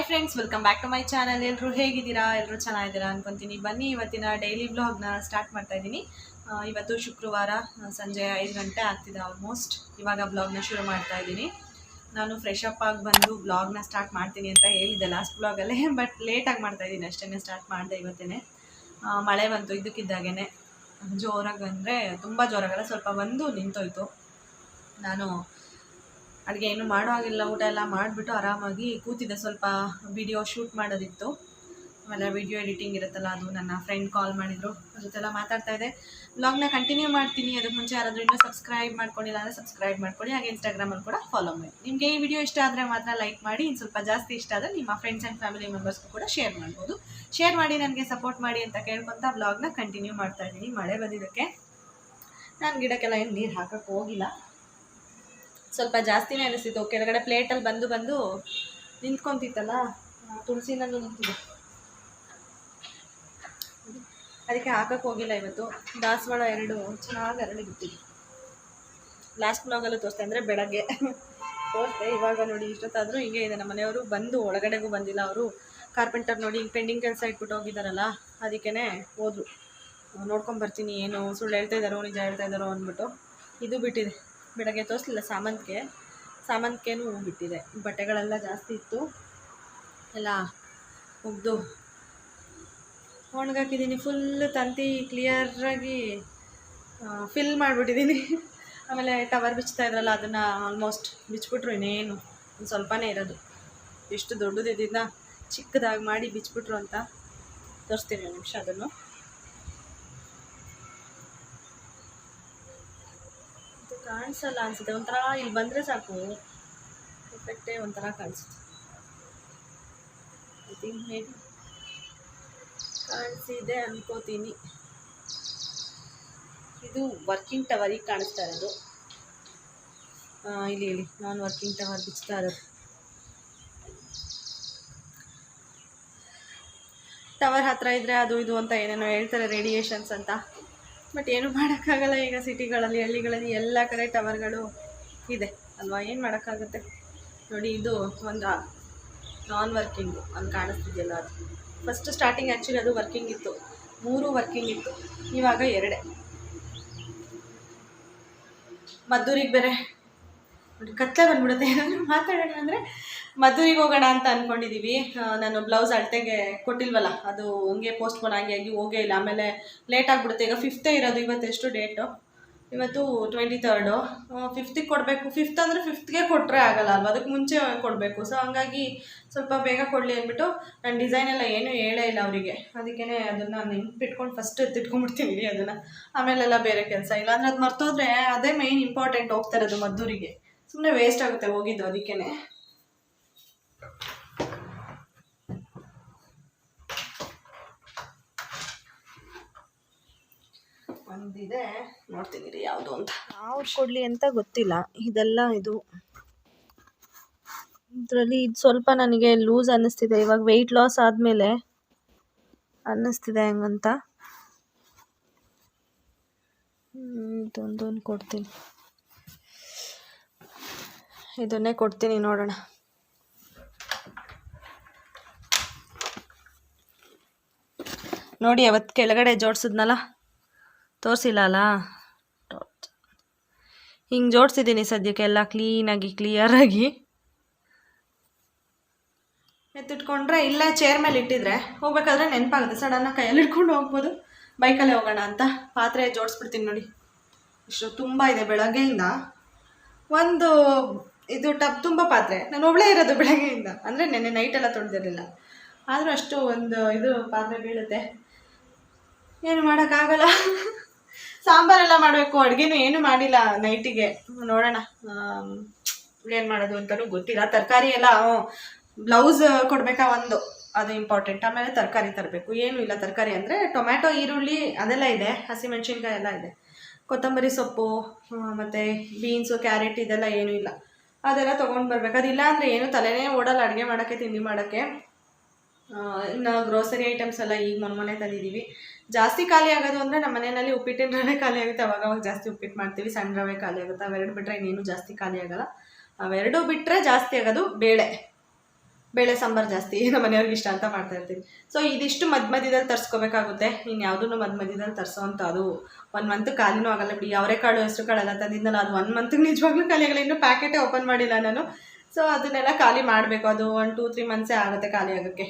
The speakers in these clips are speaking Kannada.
Friends, welcome back to my channel. ಎಲ್ಲರೂ ಹೇಗಿದ್ದೀರಾ? ಎಲ್ಲರೂ ಚೆನ್ನಾಗಿದ್ದೀರಾ ಅನ್ಕೊತೀನಿ. ಬನ್ನಿ ಇವತ್ತಿನ ಡೈಲಿ ಬ್ಲಾಗ್ನ ಸ್ಟಾರ್ಟ್ ಮಾಡ್ತಾ ಇದ್ದೀನಿ. ಇವತ್ತು ಶುಕ್ರವಾರ ಸಂಜೆ 5 ಗಂಟೆ ಆಗ್ತಿದೆ ಆಲ್ಮೋಸ್ಟ್. ಇವಾಗ ಬ್ಲಾಗ್ನ ಶುರು ಮಾಡ್ತಾ ಇದ್ದೀನಿ. ನಾನು ಫ್ರೆಶ್ ಅಪ್ ಆಗಿ ಬಂದು ಬ್ಲಾಗ್ನ ಸ್ಟಾರ್ಟ್ ಮಾಡ್ತೀನಿ ಅಂತ ಹೇಳಿದ್ದೆ ಲಾಸ್ಟ್ ಬ್ಲಾಗಲ್ಲೇ, ಬಟ್ ಲೇಟಾಗಿ ಮಾಡ್ತಾ ಇದ್ದೀನಿ ಅಷ್ಟೇ. ಸ್ಟಾರ್ಟ್ ಮಾಡಿದೆ ಇವತ್ತೇ. ಮಳೆ ಬಂತು ಇದ್ದಕ್ಕಿದ್ದಾಗೇ, ಜೋರಾಗಿ ಅಂದರೆ ತುಂಬ ಜೋರಾಗಲ್ಲ, ಸ್ವಲ್ಪ ಬಂದು ನಿಂತೋಯ್ತು. ನಾನು ಅಡುಗೆ ಏನು ಮಾಡೋ ಹಾಗಿಲ್ಲ, ಊಟ ಎಲ್ಲ ಮಾಡಿಬಿಟ್ಟು ಆರಾಮಾಗಿ ಕೂತಿದ್ದೆ. ಸ್ವಲ್ಪ ವಿಡಿಯೋ ಶೂಟ್ ಮಾಡೋದಿತ್ತು, ಆಮೇಲೆ ವಿಡಿಯೋ ಎಡಿಟಿಂಗ್ ಇರುತ್ತಲ್ಲ, ಅದು ನನ್ನ ಫ್ರೆಂಡ್ ಕಾಲ್ ಮಾಡಿದರು, ಅದ್ರ ಜೊತೆಲ್ಲ ಮಾತಾಡ್ತಾ ಇದ್ದೆ. ಬ್ಲಾಗ್ನ ಕಂಟಿನ್ಯೂ ಮಾಡ್ತೀನಿ. ಅದಕ್ಕೆ ಮುಂಚೆ ಯಾರಾದರೂ ಇನ್ನೂ ಸಬ್ಸ್ಕ್ರೈಬ್ ಮಾಡ್ಕೊಂಡಿಲ್ಲ ಅಂದರೆ ಸಬ್ಸ್ಕ್ರೈಬ್ ಮಾಡ್ಕೊಳ್ಳಿ. ಹಾಗೆ ಇನ್ಸ್ಟಾಗ್ರಾಮಲ್ಲಿ ಕೂಡ ಫಾಲೋ ಮಾಡಿ. ನಿಮಗೆ ಈ ವಿಡಿಯೋ ಇಷ್ಟ ಆದರೆ ಮಾತ್ರ ಲೈಕ್ ಮಾಡಿ, ಇನ್ನು ಸ್ವಲ್ಪ ಜಾಸ್ತಿ ಇಷ್ಟ ಆದರೆ ನಿಮ್ಮ ಫ್ರೆಂಡ್ಸ್ ಆ್ಯಂಡ್ ಫ್ಯಾಮಿಲಿ ಮೆಂಬರ್ಸ್ಗೂ ಕೂಡ ಶೇರ್ ಮಾಡ್ಬೋದು. ಶೇರ್ ಮಾಡಿ ನನಗೆ ಸಪೋರ್ಟ್ ಮಾಡಿ ಅಂತ ಕೇಳ್ಕೊತ ಬ್ಲಾಗ್ನ ಕಂಟಿನ್ಯೂ ಮಾಡ್ತಾ ಇದ್ದೀನಿ. ಮಳೆ ಬಂದಿದ್ದಕ್ಕೆ ನಾನು ಗಿಡಕ್ಕೆಲ್ಲ ಏನು ನೀರು ಹಾಕೋಕ್ಕೆ ಹೋಗಿಲ್ಲ. ಸ್ವಲ್ಪ ಜಾಸ್ತಿನೇ ಅನಿಸ್ತಿತ್ತು. ಕೆಳಗಡೆ ಪ್ಲೇಟಲ್ಲಿ ಬಂದು ನಿಂತ್ಕೊತಿತ್ತಲ್ಲ, ತುಳಸಿನಲ್ಲೂ ನಿಂತಿದೆ, ಅದಕ್ಕೆ ಹಾಕಕ್ಕೆ ಹೋಗಿಲ್ಲ ಇವತ್ತು. ದಾಸವಾಳ 2 ಚೆನ್ನಾಗಿ ಅರಳಿ ಬಿಟ್ಟಿದೆ. ಲಾಸ್ಟ್ ಬ್ಲಾಗಲ್ಲೂ ತೋರಿಸ್ತೆ, ಅಂದರೆ ಬೆಳಗ್ಗೆ ತೋರಿಸ್ದೆ. ಇವಾಗ ನೋಡಿ ಇಷ್ಟೊತ್ತಾದರೂ ಹಿಂಗೆ ಇದೆ. ನಮ್ಮ ಮನೆಯವರು ಬಂದು ಒಳಗಡೆಗೂ ಬಂದಿಲ್ಲ. ಅವರು ಕಾರ್ಪೆಂಟರ್ ನೋಡಿ ಪೆಂಡಿಂಗ್ ಕೆಲಸ ಇಟ್ಬಿಟ್ಟು ಹೋಗಿದ್ದಾರಲ್ಲ, ಅದಕ್ಕೇ ಹೋದ್ರು. ನೋಡ್ಕೊಂಬರ್ತೀನಿ, ಏನು ಸುಳ್ಳು ಹೇಳ್ತಾ ಇದ್ದಾರೋ ನಿಜ ಹೇಳ್ತಾ ಇದ್ದಾರೋ ಅಂದ್ಬಿಟ್ಟು. ಇದು ಬಿಟ್ಟಿದೆ, ಬೆಳಗ್ಗೆ ತೋರಿಸಲಿಲ್ಲ. ಸಾಮಂತಿಗೆನೂ ಹೂ ಬಿಟ್ಟಿದೆ. ಬಟ್ಟೆಗಳೆಲ್ಲ ಜಾಸ್ತಿ ಇತ್ತು, ಎಲ್ಲ ಒಗ್ದು ಒಣಗಾಕಿದ್ದೀನಿ. ಫುಲ್ ತಂತಿ ಕ್ಲಿಯರಾಗಿ ಫಿಲ್ ಮಾಡಿಬಿಟ್ಟಿದ್ದೀನಿ. ಆಮೇಲೆ ಟವರ್ ಬಿಚ್ತಾ ಇದ್ರಲ್ಲ, ಅದನ್ನು ಆಲ್ಮೋಸ್ಟ್ ಬಿಚ್ಬಿಟ್ರು. ಇನ್ನೇನು ಒಂದು ಸ್ವಲ್ಪನೇ ಇರೋದು. ಎಷ್ಟು ದೊಡ್ಡದಿದ್ದ ಚಿಕ್ಕದಾಗಿ ಮಾಡಿ ಬಿಚ್ಬಿಟ್ರು ಅಂತ ತೋರಿಸ್ತೀನಿ ಒಂದು ನಿಮಿಷ. ಅದನ್ನು ಕಾಣಿಸಲ್ಲ ಅನಿಸುತ್ತೆ, ಒಂಥರ ಇಲ್ಲಿ ಬಂದರೆ ಸಾಕು ಎಫೆಕ್ಟೇ ಒಂಥರ ಕಾಣಿಸುತ್ತೆ. ಐ ಥಿಂಕ್ ಮೇಬಿ ಕಾಣಿಸಿದೆ ಅನ್ಕೋತೀನಿ. ಇದು ವರ್ಕಿಂಗ್ ಟವರ್ ಈಗ ಕಾಣಿಸ್ತಾ ಇರೋದು. ಇಲ್ಲಿ ನಾನ್ ವರ್ಕಿಂಗ್ ಟವರ್ ಬಿಚ್ತಾ ಇರೋದು. ಟವರ್ ಹತ್ರ ಇದ್ದರೆ ಅದು ಇದು ಅಂತ ಏನೇನೋ ಹೇಳ್ತಾರೆ, ರೇಡಿಯೇಷನ್ಸ್ ಅಂತ. ಬಟ್ ಏನು ಮಾಡೋಕ್ಕಾಗಲ್ಲ. ಈಗ ಸಿಟಿಗಳಲ್ಲಿ, ಹಳ್ಳಿಗಳಲ್ಲಿ ಎಲ್ಲ ಕಡೆ ಟವರ್ಗಳು ಇದೆ ಅಲ್ವಾ, ಏನು ಮಾಡೋಕ್ಕಾಗುತ್ತೆ. ನೋಡಿ, ಇದು ಒಂದು ನಾನ್ ವರ್ಕಿಂಗು ಅಲ್ಲಿ ಕಾಣಿಸ್ತಿದೆಯಲ್ಲ, ಅದು ಫಸ್ಟ್ ಸ್ಟಾರ್ಟಿಂಗ್ ಆ್ಯಕ್ಚುಲಿ ಅದು ವರ್ಕಿಂಗ್ ಇತ್ತು. 3 ವರ್ಕಿಂಗ್ ಇತ್ತು, ಇವಾಗ 2. ಮದ್ದೂರಿಗೆ ಬೇರೆ ನೋಡಿ ಕತ್ಲೆ ಬಂದ್ಬಿಡುತ್ತೆ. ಏನಾದರೂ ಮಾತಾಡೋಣ ಅಂದರೆ ಮದ್ದೂರಿಗೆ ಹೋಗೋಣ ಅಂತ ಅಂದ್ಕೊಂಡಿದ್ದೀವಿ. ನಾನು ಬ್ಲೌಸ್ ಅಳತೆಗೆ ಕೊಟ್ಟಿಲ್ವಲ್ಲ, ಅದು ಹಂಗೆ ಪೋಸ್ಟ್ಪೋನ್ ಆಗಿ ಹೋಗೇ ಇಲ್ಲ. ಆಮೇಲೆ ಲೇಟ್ ಆಗಿಬಿಡುತ್ತೆ. ಈಗ 5th ಇರೋದು. ಇವತ್ತೆಷ್ಟು ಡೇಟು? ಇವತ್ತು 23rd. 5th ಕೊಡಬೇಕು. 5th ಅಂದರೆ 5th ಕೊಟ್ಟರೆ ಆಗಲ್ಲ ಅಲ್ವ, ಅದಕ್ಕೆ ಮುಂಚೆ ಕೊಡಬೇಕು. ಸೊ ಹಂಗಾಗಿ ಸ್ವಲ್ಪ ಬೇಗ ಕೊಡಲಿ ಅಂದ್ಬಿಟ್ಟು ನಾನು ಡಿಸೈನ್ ಎಲ್ಲ ಏನೂ ಹೇಳೇ ಇಲ್ಲ ಅವರಿಗೆ. ಅದಕ್ಕೇ ಅದನ್ನು ನೆನ್ಪಿಟ್ಕೊಂಡು ಫಸ್ಟ್ ಎತ್ತಿಟ್ಕೊಂಡ್ಬಿಡ್ತೀನಿ ಅದನ್ನು. ಆಮೇಲೆಲ್ಲ ಬೇರೆ ಕೆಲಸ ಇಲ್ಲ ಅಂದರೆ ಅದು ಮರ್ತೋದ್ರೆ ಅದೇ ಮೇಯ್ನ್ ಇಂಪಾರ್ಟೆಂಟ್. ಹೋಗ್ತಾ ಇರೋದು ಮದ್ದೂರಿಗೆ, ಸುಮ್ಮನೆ ವೇಸ್ಟ್ ಆಗುತ್ತೆ ಹೋಗಿದ್ದು. ಅದಕ್ಕೇ ಒಂದಿದೆ, ನೋಡ್ತೀನಿ ರೀ ಯಾವುದು ಅಂತ. ಯಾವ್ದು ಕೊಡಲಿ ಅಂತ ಗೊತ್ತಿಲ್ಲ. ಇದೆಲ್ಲ ಇದು ಇದರಲ್ಲಿ ಇದು ಸ್ವಲ್ಪ ನನಗೆ ಲೂಸ್ ಅನ್ನಿಸ್ತಿದೆ. ಇವಾಗ ವೆಯ್ಟ್ ಲಾಸ್ ಆದಮೇಲೆ ಅನ್ನಿಸ್ತಿದೆ ಹೆಂಗಂತ. ಇದೊಂದೊಂದು ಕೊಡ್ತೀನಿ, ಇದನ್ನೇ ಕೊಡ್ತೀನಿ, ನೋಡೋಣ. ನೋಡಿ, ಅವತ್ತು ಕೆಳಗಡೆ ಜೋಡಿಸಿದ್ನಲ್ಲ, ತೋರಿಸಿಲ್ಲ ಅಲ್ಲ, ಹಿಂಗೆ ಜೋಡಿಸಿದ್ದೀನಿ ಸದ್ಯಕ್ಕೆ ಎಲ್ಲ ಕ್ಲೀನಾಗಿ ಕ್ಲಿಯರಾಗಿ. ಎತ್ತಿಟ್ಕೊಂಡ್ರೆ ಇಲ್ಲೇ ಚೇರ್ ಮೇಲೆ ಇಟ್ಟಿದ್ರೆ ಹೋಗ್ಬೇಕಾದ್ರೆ ನೆನಪಾಗುತ್ತೆ. ಸಡನ್ನಾಗಿ ಕೈಯಲ್ಲಿ ಇಟ್ಕೊಂಡು ಹೋಗ್ಬೋದು. ಬೈಕಲ್ಲೇ ಹೋಗೋಣ ಅಂತ ಪಾತ್ರೆ ಜೋಡಿಸ್ಬಿಡ್ತೀನಿ. ನೋಡಿ ಇಷ್ಟು ತುಂಬ ಇದೆ. ಬೆಳಗ್ಗೆಯಿಂದ ಒಂದು ಇದು ಟಬ್ ತುಂಬ ಪಾತ್ರೆ. ನಾನು ಒಬ್ಬಳೇ ಇರೋದು ಬೆಳಗ್ಗೆಯಿಂದ, ಅಂದರೆ ನೆನ್ನೆ ನೈಟೆಲ್ಲ ತೊಳೆದಿರಲಿಲ್ಲ. ಆದರೂ ಅಷ್ಟು ಒಂದು ಇದು ಪಾತ್ರೆ ಬೀಳುತ್ತೆ. ಏನು ಮಾಡೋಕ್ಕಾಗಲ್ಲ. ಸಾಂಬಾರೆಲ್ಲ ಮಾಡಬೇಕು, ಅಡುಗೆನೂ ಏನೂ ಮಾಡಿಲ್ಲ ನೈಟಿಗೆ. ನೋಡೋಣ ಏನು ಮಾಡೋದು ಅಂತಲೂ ಗೊತ್ತಿಲ್ಲ. ತರಕಾರಿ ಎಲ್ಲ ಬ್ಲೌಸ್ ಕೊಡಬೇಕಾ ಒಂದು, ಅದು ಇಂಪಾರ್ಟೆಂಟ್. ಆಮೇಲೆ ತರಕಾರಿ ತರಬೇಕು. ಏನೂ ಇಲ್ಲ ತರಕಾರಿ ಅಂದರೆ ಟೊಮ್ಯಾಟೊ, ಈರುಳ್ಳಿ ಅದೆಲ್ಲ ಇದೆ, ಹಸಿಮೆಣ್ಸಿನ್ಕಾಯಿ ಎಲ್ಲ ಇದೆ, ಕೊತ್ತಂಬರಿ ಸೊಪ್ಪು ಮತ್ತು ಬೀನ್ಸು, ಕ್ಯಾರೆಟ್ ಇದೆಲ್ಲ ಏನೂ ಇಲ್ಲ. ಅದೆಲ್ಲ ತೊಗೊಂಡು ಬರ್ಬೇಕು. ಅದಿಲ್ಲ ಅಂದರೆ ಏನು ತಲೆನೇ ಓಡಲ್ಲ ಅಡುಗೆ ಮಾಡೋಕ್ಕೆ, ತಿಂಡಿ ಮಾಡೋಕ್ಕೆ. ಇನ್ನು ಗ್ರೋಸರಿ ಐಟಮ್ಸ್ ಎಲ್ಲ ಈಗ ಮೊನ್ನೆ ತಂದಿದ್ದೀವಿ. ಜಾಸ್ತಿ ಖಾಲಿ ಆಗೋದು ಅಂದರೆ ನಮ್ಮ ಮನೆಯಲ್ಲಿ ಉಪ್ಪಿಟ್ಟಿನ ರವೆ ಖಾಲಿ ಆಗುತ್ತೆ. ಅವಾಗ ಜಾಸ್ತಿ ಉಪ್ಪಿಟ್ಟು ಮಾಡ್ತೀವಿ. ಸಣ್ಣ ರವೆ ಖಾಲಿ ಆಗುತ್ತೆ. ಅವೆರಡು ಬಿಟ್ಟರೆ ಇನ್ನೇನು ಜಾಸ್ತಿ ಖಾಲಿ ಆಗೋಲ್ಲ. ಅವೆರಡು ಬಿಟ್ಟರೆ ಜಾಸ್ತಿ ಆಗೋದು ಬೇಳೆ. ಬೇಳೆ ಸಾಂಬಾರು ಜಾಸ್ತಿ ನಮ್ಮ ಮನೆಯವ್ರಿಗೆ ಇಷ್ಟ ಅಂತ ಮಾಡ್ತಾ ಇರ್ತೀವಿ. ಸೊ ಇದಿಷ್ಟು ಮಧ್ಯದಲ್ಲಿ ತರಿಸ್ಕೋಬೇಕಾಗುತ್ತೆ. ಇನ್ನು ಯಾವುದೂ ಮಧ್ಯದಲ್ಲಿ ತರಿಸೋ ಅಂತ ಅದು 1 ಮಂತ್ ಖಾಲಿನೂ ಆಗಲ್ಲ ಬಿಡಿ. ಅವರೆಕಾಳು ಹೆಸರು ಕಾಳೆಲ್ಲ ತಂದಿದ್ದನಲ್ಲ, ಅದು 1 ಮಂತ್ಗೆ ನಿಜವಾಗ್ಲೂ ಖಾಲಿ ಆಗಲ್ಲ. ಇನ್ನೂ ಪ್ಯಾಕೆಟೇ ಓಪನ್ ಮಾಡಿಲ್ಲ ನಾನು. ಸೊ ಅದನ್ನೆಲ್ಲ ಖಾಲಿ ಮಾಡಬೇಕು. ಅದು 1-2-3 ಮಂತ್ಸೇ ಆಗುತ್ತೆ ಖಾಲಿ ಆಗೋಕ್ಕೆ.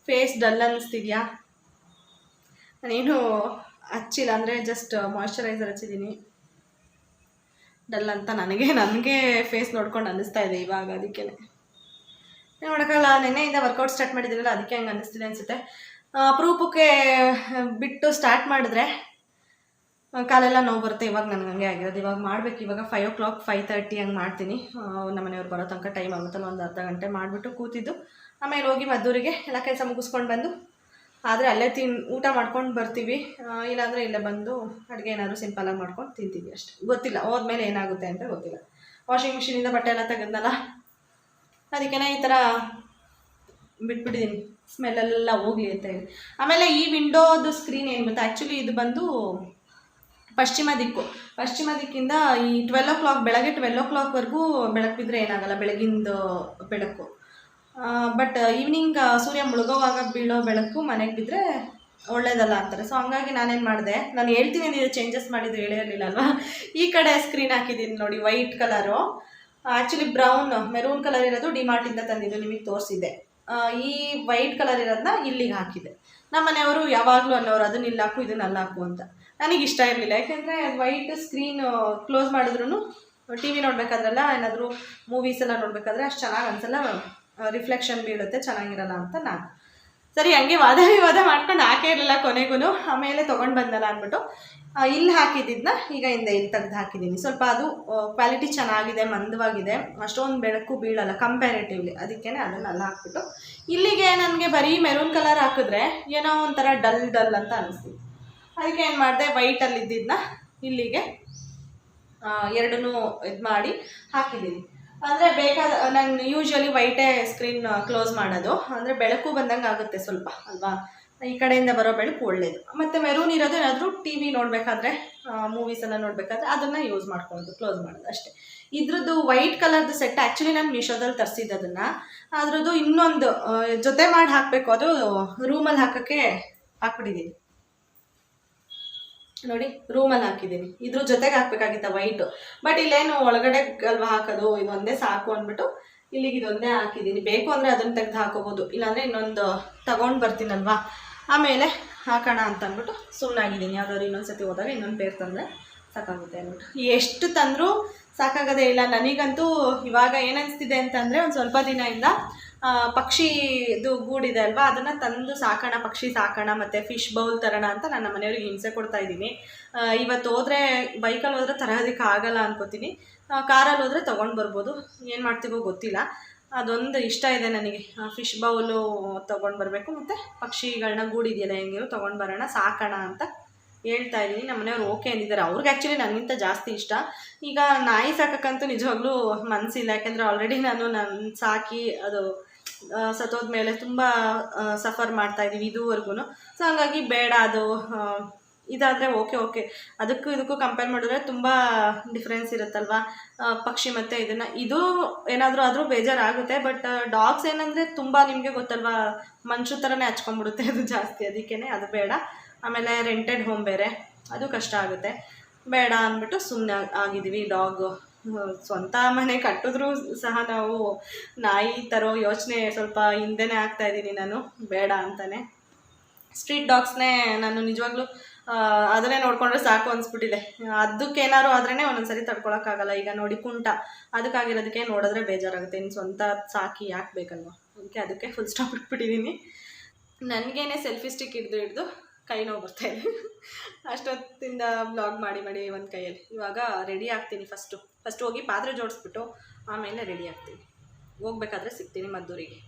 ಫೇಸ್ ಡಲ್ ಅನ್ನಿಸ್ತಿದ್ಯಾ? ನಾನೇನು ಹಚ್ಚಿಲ್ಲ, ಅಂದರೆ ಜಸ್ಟ್ ಮಾಯ್ಶ್ಚರೈಸರ್ ಹಚ್ಚಿದ್ದೀನಿ. ಡಲ್ ಅಂತ ನನಗೆ ಫೇಸ್ ನೋಡ್ಕೊಂಡು ಅನ್ನಿಸ್ತಾ ಇದೆ ಇವಾಗ. ಅದಕ್ಕೆ ನೋಡೋಕ್ಕಲ್ಲ, ನೆನ್ನೆಯಿಂದ ವರ್ಕೌಟ್ ಸ್ಟಾರ್ಟ್ ಮಾಡಿದ್ದೀರಲ್ಲ, ಅದಕ್ಕೆ ಹಂಗೆ ಅನ್ನಿಸ್ತಿದೆ ಅನಿಸುತ್ತೆ. ಅಪರೂಪಕ್ಕೆ ಬಿಟ್ಟು ಸ್ಟಾರ್ಟ್ ಮಾಡಿದ್ರೆ ಕಾಲೆಲ್ಲ ನೋವು ಬರುತ್ತೆ. ಇವಾಗ ನನಗೆ ಹಂಗೆ ಆಗಿರೋದು. ಇವಾಗ ಮಾಡಬೇಕು. ಇವಾಗ 5 o'clock 5:30 ಹಂಗೆ ಮಾಡ್ತೀನಿ. ನಮ್ಮ ಮನೆಯವ್ರು ಬರೋ ತನಕ ಟೈಮ್ ಆಗುತ್ತಲ್ಲ, ಒಂದು ಅರ್ಧ ಗಂಟೆ ಮಾಡಿಬಿಟ್ಟು ಕೂತಿದ್ದು ಆಮೇಲೆ ಹೋಗಿ ಮದ್ದೂರಿಗೆ ಎಲ್ಲ ಕೆಲಸ ಮುಗಿಸ್ಕೊಂಡು ಬಂದು, ಆದರೆ ಅಲ್ಲೇ ಊಟ ಮಾಡ್ಕೊಂಡು ಬರ್ತೀವಿ. ಇಲ್ಲಾಂದರೆ ಇಲ್ಲೇ ಬಂದು ಅಡುಗೆ ಏನಾದರೂ ಸಿಂಪಲಾಗಿ ಮಾಡ್ಕೊಂಡು ತಿಂತೀವಿ ಅಷ್ಟೇ. ಗೊತ್ತಿಲ್ಲ ಹೋದ್ಮೇಲೆ ಏನಾಗುತ್ತೆ ಅಂತ ಗೊತ್ತಿಲ್ಲ. ವಾಷಿಂಗ್ ಮಿಷಿನಿಂದ ಬಟ್ಟೆ ಎಲ್ಲ ತೆಗೆದ್ನಲ್ಲ, ಅದಕ್ಕೆ ಈ ಥರ ಬಿಟ್ಬಿಟ್ಟಿದ್ದೀನಿ, ಸ್ಮೆಲ್ಲೆಲ್ಲ ಹೋಗಲಿ ಅಂತ ಹೇಳಿ. ಆಮೇಲೆ ಈ ವಿಂಡೋದು ಸ್ಕ್ರೀನ್ ಏನು ಗೊತ್ತಾ, ಆ್ಯಕ್ಚುಲಿ ಇದು ಬಂದು ಪಶ್ಚಿಮ ದಿಕ್ಕಿಂದ ಈ 12 o'clock ಬೆಳಗ್ಗೆ 12 o'clockವರೆಗೂ ಬೆಳಕು ಬಿದ್ದರೆ ಏನಾಗಲ್ಲ, ಬೆಳಗಿಂದು ಬೆಳಕು. ಬಟ್ ಈವ್ನಿಂಗ್ ಸೂರ್ಯ ಮುಳುಗೋವಾಗ ಬೀಳೋ ಬೆಳಕು ಮನೆಗೆ ಬಿದ್ದರೆ ಒಳ್ಳೇದಲ್ಲ ಅಂತಾರೆ. ಸೊ ಹಂಗಾಗಿ ನಾನೇನು ಮಾಡಿದೆ, ನಾನು ಹೇಳ್ತೀನಿ ನೀವು ಚೇಂಜಸ್ ಮಾಡಿದ್ದು ಹೇಳಿರಲಿಲ್ಲ ಅಲ್ವಾ. ಈ ಕಡೆ ಸ್ಕ್ರೀನ್ ಹಾಕಿದ್ದೀನಿ ನೋಡಿ, white colour. Actually maroon colour ಇರೋದು ಡಿಮಾರ್ಟಿಂದ ತಂದಿದ್ದು, ನಿಮಗೆ ತೋರಿಸಿದ್ದೆ. ಈ ವೈಟ್ ಕಲರ್ ಇರೋದನ್ನ ಇಲ್ಲಿಗೆ ಹಾಕಿದೆ. ನಮ್ಮ ಮನೆಯವರು ಯಾವಾಗಲೂ ಅನ್ನೋರು ಅದನ್ನ ಇಲ್ಲಿ ಹಾಕು ಇದನ್ನ ಅಲ್ಲಿ ಹಾಕು ಅಂತ. ನನಗೆ ಇಷ್ಟ ಇರಲಿಲ್ಲ, ಯಾಕೆಂದರೆ ವೈಟ್ ಸ್ಕ್ರೀನ್ ಕ್ಲೋಸ್ ಮಾಡಿದ್ರೂ ಟಿ ವಿ ನೋಡಬೇಕಾದ್ರಲ್ಲ, ಏನಾದರೂ ಮೂವೀಸ್ ಎಲ್ಲ ನೋಡಬೇಕಾದ್ರೆ ಅಷ್ಟು ಚೆನ್ನಾಗಿ ಅನಿಸಲ್ಲ, ರಿಫ್ಲೆಕ್ಷನ್ ಬೀಳುತ್ತೆ, ಚೆನ್ನಾಗಿರಲ್ಲ ಅಂತ ನಾನು ಸರಿ ಹಂಗೆ ವಾದ ವಿವಾದ ಮಾಡ್ಕೊಂಡು ಹಾಕೇ ಇರಲಿಲ್ಲ. ಕೊನೆಗೂ ಆಮೇಲೆ ತೊಗೊಂಡು ಬಂದಲ್ಲ ಅಂದ್ಬಿಟ್ಟು ಇಲ್ಲಿ ಹಾಕಿದ್ದನ್ನ ಈಗ ಇಲ್ಲಿ ತೆಗೆದು ಹಾಕಿದ್ದೀನಿ. ಸ್ವಲ್ಪ ಅದು ಕ್ವಾಲಿಟಿ ಚೆನ್ನಾಗಿದೆ, ಮಂದವಾಗಿದೆ, ಅಷ್ಟೊಂದು ಬೆಳಕು ಬೀಳಲ್ಲ ಕಂಪ್ಯಾರೇಟಿವ್ಲಿ. ಅದಕ್ಕೇ ಅದನ್ನೆಲ್ಲ ಹಾಕ್ಬಿಟ್ಟು ಇಲ್ಲಿಗೆ ನನಗೆ ಬರೀ ಮೆರೂನ್ ಕಲರ್ ಹಾಕಿದ್ರೆ ಏನೋ ಒಂಥರ ಡಲ್ ಅಂತ ಅನ್ನಿಸ್ತಿತ್ತು. ಅದಕ್ಕೆ ಏನು ಮಾಡಿದೆ, ವೈಟಲ್ಲಿ ಇದ್ದಿದ್ದನ್ನ ಇಲ್ಲಿಗೆ ಎರಡನ್ನೂ ಇದು ಮಾಡಿ ಹಾಕಿದ್ದೀನಿ. ಅಂದರೆ ಬೇಕಾದ ನಾನು ಯೂಶ್ವಲಿ ವೈಟೇ ಸ್ಕ್ರೀನ್ ಕ್ಲೋಸ್ ಮಾಡೋದು, ಅಂದರೆ ಬೆಳಕು ಬಂದಂಗೆ ಆಗುತ್ತೆ ಸ್ವಲ್ಪ ಅಲ್ವಾ, ಈ ಕಡೆಯಿಂದ ಬರೋ ಬೆಳಕು ಒಳ್ಳೇದು. ಮತ್ತು ಮೆರೂನ್ ಇರೋದು ಏನಾದರೂ ಟಿ ವಿ ನೋಡಬೇಕಾದ್ರೆ, ಮೂವೀಸನ್ನು ನೋಡಬೇಕಾದ್ರೆ ಅದನ್ನು ಯೂಸ್ ಮಾಡ್ಕೊಳ್ಳೋದು, ಕ್ಲೋಸ್ ಮಾಡೋದು ಅಷ್ಟೇ. ಇದ್ರದ್ದು ವೈಟ್ ಕಲರ್ದು ಸೆಟ್ ಆ್ಯಕ್ಚುಲಿ ನಾನು ಮೀಶೋದಲ್ಲಿ ತರಿಸಿದ್ದು ಅದನ್ನು. ಅದ್ರದ್ದು ಇನ್ನೊಂದು ಜೊತೆ ಮಾಡಿ ಹಾಕಬೇಕು, ಅದು ರೂಮಲ್ಲಿ ಹಾಕೋಕ್ಕೆ ಹಾಕ್ಬಿಟ್ಟಿದ್ದೀನಿ ನೋಡಿ, ರೂಮಲ್ಲಿ ಹಾಕಿದ್ದೀನಿ. ಇದ್ರ ಜೊತೆಗೆ ಹಾಕಬೇಕಾಗಿತ್ತ ವೈಟು, ಬಟ್ ಇಲ್ಲೇನು ಒಳಗಡೆ ಅಲ್ವಾ ಹಾಕೋದು, ಇದೊಂದೇ ಸಾಕು ಅಂದ್ಬಿಟ್ಟು ಇಲ್ಲಿಗೆ ಇದೊಂದೇ ಹಾಕಿದ್ದೀನಿ. ಬೇಕು ಅಂದರೆ ಅದನ್ನು ತೆಗೆದು ಹಾಕೋಬೋದು, ಇಲ್ಲಾಂದರೆ ಇನ್ನೊಂದು ತಗೊಂಡು ಬರ್ತೀನಲ್ವಾ ಆಮೇಲೆ ಹಾಕೋಣ ಅಂತ ಅಂದ್ಬಿಟ್ಟು ಸುಮ್ಮನಾಗಿದ್ದೀನಿ. ಯಾವುದಾದ್ರು ಇನ್ನೊಂದು ಸತಿ ಹೋದಾಗ ಇನ್ನೊಂದು ಪೇರ್ ತಂದರೆ ಸಾಕಾಗುತ್ತೆ ಅಂದ್ಬಿಟ್ಟು. ಎಷ್ಟು ತಂದರೂ ಸಾಕಾಗೋದೇ ಇಲ್ಲ ನನಗಂತೂ. ಇವಾಗ ಏನನ್ನಿಸ್ತಿದೆ ಅಂತಂದರೆ, ಒಂದು ಸ್ವಲ್ಪ ದಿನದಿಂದ ಪಕ್ಷಿದು ಗೂಡಿದೆ ಅಲ್ವಾ, ಅದನ್ನು ತಂದು ಸಾಕೋಣ, ಪಕ್ಷಿ ಸಾಕೋಣ ಮತ್ತು ಫಿಶ್ ಬೌಲ್ ತರೋಣ ಅಂತ ನನ್ನ ಮನೆಯವ್ರಿಗೆ ಹಿಂಸೆ ಕೊಡ್ತಾಯಿದ್ದೀನಿ. ಇವತ್ತು ಹೋದರೆ ಬೈಕಲ್ಲಿ ಹೋದರೆ ತರೋದಕ್ಕೆ ಆಗಲ್ಲ ಅನ್ಕೋತೀನಿ, ಕಾರಲ್ಲಿ ಹೋದರೆ ತೊಗೊಂಡು ಬರ್ಬೋದು, ಏನು ಮಾಡ್ತೀವೋ ಗೊತ್ತಿಲ್ಲ. ಅದೊಂದು ಇಷ್ಟ ಇದೆ ನನಗೆ, ಫಿಶ್ ಬೌಲು ತೊಗೊಂಡು ಬರಬೇಕು ಮತ್ತು ಪಕ್ಷಿಗಳನ್ನ ಗೂಡಿದೆಯಲ್ಲ ಹೆಂಗೆ ತೊಗೊಂಡು ಬರೋಣ, ಸಾಕೋಣ ಅಂತ ಹೇಳ್ತಾ ಇದ್ದೀನಿ. ನಮ್ಮ ಮನೆಯವ್ರು ಓಕೆ ಅಂದಿದ್ದಾರೆ. ಅವ್ರಿಗೆ ಆ್ಯಕ್ಚುಲಿ ನನಗಿಂತ ಜಾಸ್ತಿ ಇಷ್ಟ. ಈಗ ನಾಯಿ ಸಾಕೋಕ್ಕಂತೂ ನಿಜವಾಗ್ಲೂ ಮನಸ್ಸಿಲ್ಲ, ಯಾಕೆಂದರೆ ಆಲ್ರೆಡಿ ನಾನು ಸಾಕಿ ಅದು ಸತ್ತೋದ ಮೇಲೆ ತುಂಬ ಸಫರ್ ಮಾಡ್ತಾಯಿದ್ದೀವಿ ಇದುವರೆಗೂ. ಸೊ ಹಂಗಾಗಿ ಬೇಡ, ಅದು ಇದಾದರೆ ಓಕೆ ಅದಕ್ಕೂ ಇದಕ್ಕೂ ಕಂಪೇರ್ ಮಾಡಿದ್ರೆ ತುಂಬ ಡಿಫ್ರೆನ್ಸ್ ಇರುತ್ತಲ್ವ, ಪಕ್ಷಿ ಮತ್ತು ಇದು ಏನಾದರೂ ಆದರೂ ಬೇಜಾರಾಗುತ್ತೆ. ಬಟ್ ಡಾಗ್ಸ್ ಏನಂದರೆ ತುಂಬ ನಿಮಗೆ ಗೊತ್ತಲ್ವ, ಮನುಷ್ಯ ಥರನೇ ಹಚ್ಕೊಂಡ್ಬಿಡುತ್ತೆ ಅದು ಜಾಸ್ತಿ, ಅದಕ್ಕೇ ಅದು ಬೇಡ. ಆಮೇಲೆ ರೆಂಟೆಡ್ ಹೋಮ್ ಬೇರೆ, ಅದು ಕಷ್ಟ ಆಗುತ್ತೆ, ಬೇಡ ಅಂದ್ಬಿಟ್ಟು ಸುಮ್ಮನೆ ಆಗಿದ್ದೀವಿ. ಸ್ವಂತ ಮನೆ ಕಟ್ಟಿದ್ರೂ ಸಹ ನಾವು ನಾಯಿ ತರೋ ಯೋಚನೆ ಸ್ವಲ್ಪ ಹಿಂದೆನೇ ಆಗ್ತಾಯಿದ್ದೀನಿ ನಾನು, ಬೇಡ ಅಂತಲೇ. ಸ್ಟ್ರೀಟ್ ಡಾಗ್ಸ್ನೇ ನಾನು ನಿಜವಾಗ್ಲೂ ಅದನ್ನೇ ನೋಡಿಕೊಂಡ್ರೆ ಸಾಕು ಅನಿಸ್ಬಿಟ್ಟಿದೆ. ಅದಕ್ಕೇನಾದ್ರು ಆದ್ರೇ ಒಂದೊಂದ್ಸರಿ ತಡ್ಕೊಳಕ್ಕಾಗಲ್ಲ. ಈಗ ನೋಡಿ ಕುಂಟ, ಅದಕ್ಕಾಗಿರೋದಕ್ಕೆ ನೋಡಿದ್ರೆ ಬೇಜಾರಾಗುತ್ತೆ, ಇನ್ನು ಸ್ವಂತ ಸಾಕಿ ಯಾಕೆ ಬೇಕಲ್ವ, ಅದಕ್ಕೆ ಫುಲ್ ಸ್ಟಾಪ್ ಇಟ್ಬಿಟ್ಟಿದ್ದೀನಿ. ನನಗೇನೆ ಸೆಲ್ಫಿ ಸ್ಟಿಕ್ ಹಿಡ್ದು ಕೈ ನೋವು ಬರ್ತಾಯಿದೆ ಅಷ್ಟೊತ್ತಿಂದ ಬ್ಲಾಗ್ ಮಾಡಿ ಒಂದು ಕೈಯಲ್ಲಿ. ಇವಾಗ ರೆಡಿ ಆಗ್ತೀನಿ. ಫಸ್ಟ್ ಹೋಗಿ ಪಾತ್ರೆ ಜೋಡಿಸ್ಬಿಟ್ಟು ಆಮೇಲೆ ರೆಡಿ ಆಗ್ತೀನಿ. ಹೋಗ್ಬೇಕಾದ್ರೆ ಸಿಗ್ತೀನಿ ಮದ್ದೂರಿಗೆ.